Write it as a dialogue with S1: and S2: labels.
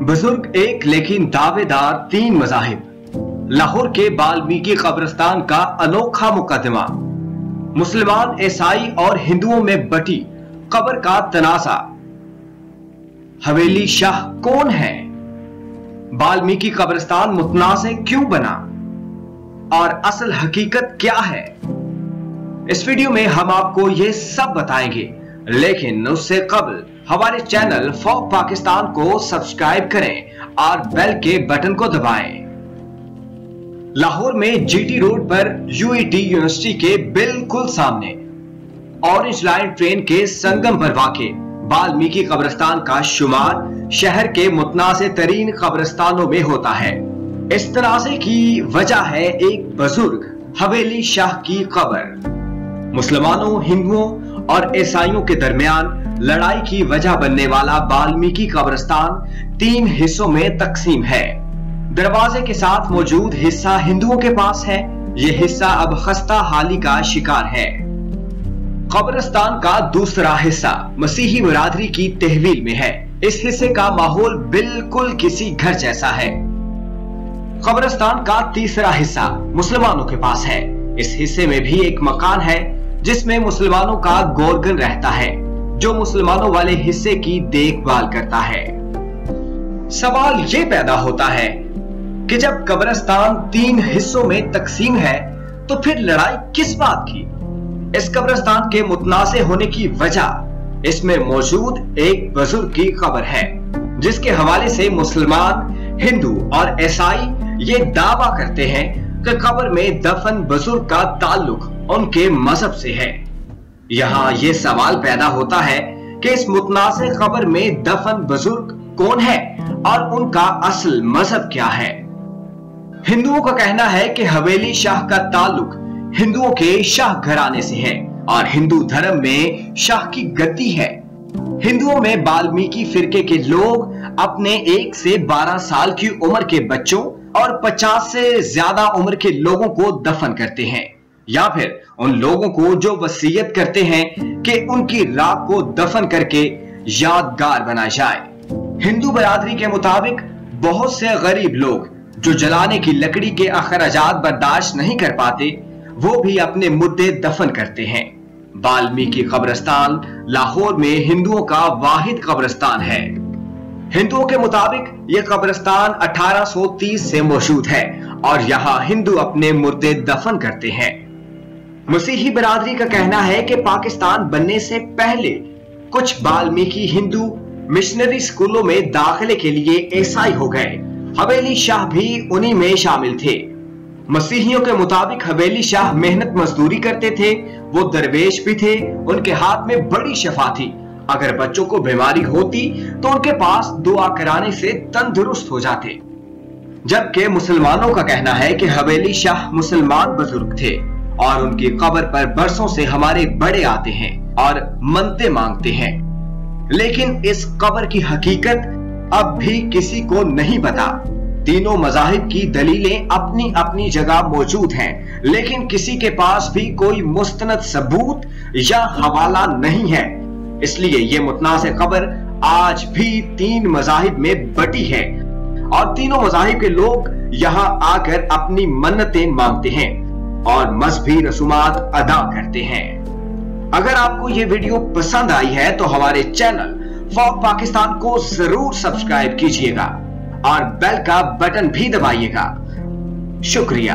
S1: बुजुर्ग एक लेकिन दावेदार तीन मज़ाहिब। लाहौर के वाल्मीकि कब्रिस्तान का अनोखा मुकदमा। मुसलमान, ईसाई और हिंदुओं में बटी कब्र का तनाज़ा। हवेली शाह कौन है? वाल्मीकि कब्रिस्तान मुतनाज़े क्यों बना और असल हकीकत क्या है? इस वीडियो में हम आपको ये सब बताएंगे, लेकिन उससे कबल हमारे चैनल फॉर पाकिस्तान को सब्सक्राइब करें और बेल के बटन को दबाएं। लाहौर में जीटी रोड पर यूईटी यूनिवर्सिटी के बिल्कुल सामने ऑरेंज लाइन ट्रेन के संगम पर वाक़े वाल्मीकि कब्रिस्तान का शुमार शहर के मुतनाज़े तरीन कब्रिस्तानों में होता है। इस तनाज़े की वजह है एक बुजुर्ग हवेली शाह की कब्र। मुसलमानों, हिंदुओं और ईसाइयों के दरमियान लड़ाई की वजह बनने वाला वाल्मीकि कब्रिस्तान तीन हिस्सों में तकसीम है। दरवाजे के साथ मौजूद हिस्सा हिंदुओं के पास है। यह हिस्सा अब खस्ता हाली का शिकार है। कब्रिस्तान का दूसरा हिस्सा मसीही बिरादरी की तहवील में है। इस हिस्से का माहौल बिल्कुल किसी घर जैसा है। कब्रिस्तान का तीसरा हिस्सा मुसलमानों के पास है। इस हिस्से में भी एक मकान है जिसमें मुसलमानों का गोरगन रहता है, जो मुसलमानों वाले हिस्से की देखभाल करता है। सवाल ये पैदा होता है कि जब कब्रिस्तान तीन हिस्सों में तकसीम है तो फिर लड़ाई किस बात की? इस कब्रिस्तान के मुतनाज़े होने की वजह इसमें मौजूद एक बुजुर्ग की कब्र है, जिसके हवाले से मुसलमान, हिंदू और ईसाई ये दावा करते हैं कि कब्र में दफन बुजुर्ग का ताल्लुक उनके मजहब से है। यहाँ ये सवाल पैदा होता है कि इस मुतनाज़े कब्र में दफन बुजुर्ग कौन है और उनका असल मजहब क्या है। हिंदुओं का कहना है कि हवेली शाह का ताल्लुक हिंदुओं के शाह घराने से है और हिंदू धर्म में शाह की गद्दी है। हिंदुओं में वाल्मीकि फिरके के लोग अपने 1 से 12 साल की उम्र के बच्चों और 50 से ज्यादा उम्र के लोगों को दफन करते हैं, या फिर उन लोगों को जो वसीयत करते हैं कि उनकी राख को दफन करके यादगार बनाया जाए। हिंदू बिरादरी के मुताबिक बहुत से गरीब लोग जो जलाने की लकड़ी के अखराजात बर्दाश्त नहीं कर पाते, वो भी अपने मुद्दे दफन करते हैं। वाल्मीकि कब्रिस्तान लाहौर में हिंदुओं का वाहिद कब्रिस्तान है। हिंदुओं के मुताबिक यह कब्रिस्तान 1830 से मौजूद है और यहाँ हिंदू अपने मुर्दे दफन करते हैं। मसीही बिरादरी का कहना है कि पाकिस्तान बनने से पहले कुछ वाल्मीकि हिंदू मिशनरी स्कूलों में दाखिले के लिए ईसाई हो गए। हवेली शाह भी उन्हीं में शामिल थे। मसीहियों के मुताबिक हवेली शाह मेहनत मजदूरी करते थे, वो दरवेश भी थे, उनके हाथ में बड़ी शफा थी। अगर बच्चों को बीमारी होती तो उनके पास दुआ कराने से तंदुरुस्त हो जाते। जबकि मुसलमानों का कहना है कि हवेली शाह मुसलमान बुजुर्ग थे और उनकी कब्र पर बरसों से हमारे बड़े आते हैं और मन्नतें मांगते हैं। लेकिन इस कब्र की हकीकत अब भी किसी को नहीं पता। तीनों मज़ाहिब की दलीलें अपनी अपनी जगह मौजूद हैं, लेकिन किसी के पास भी कोई मुस्तनद सबूत या हवाला नहीं है। इसलिए ये मुतनाज़े कब्र आज भी तीन मज़ाहिब में बटी है और तीनों मज़ाहिब के लोग यहाँ आकर अपनी मन्नतें मांगते हैं और मजहबी रसूमात अदा करते हैं। अगर आपको ये वीडियो पसंद आई है तो हमारे चैनल फॉर पाकिस्तान को जरूर सब्सक्राइब कीजिएगा और बेल का बटन भी दबाइएगा। शुक्रिया।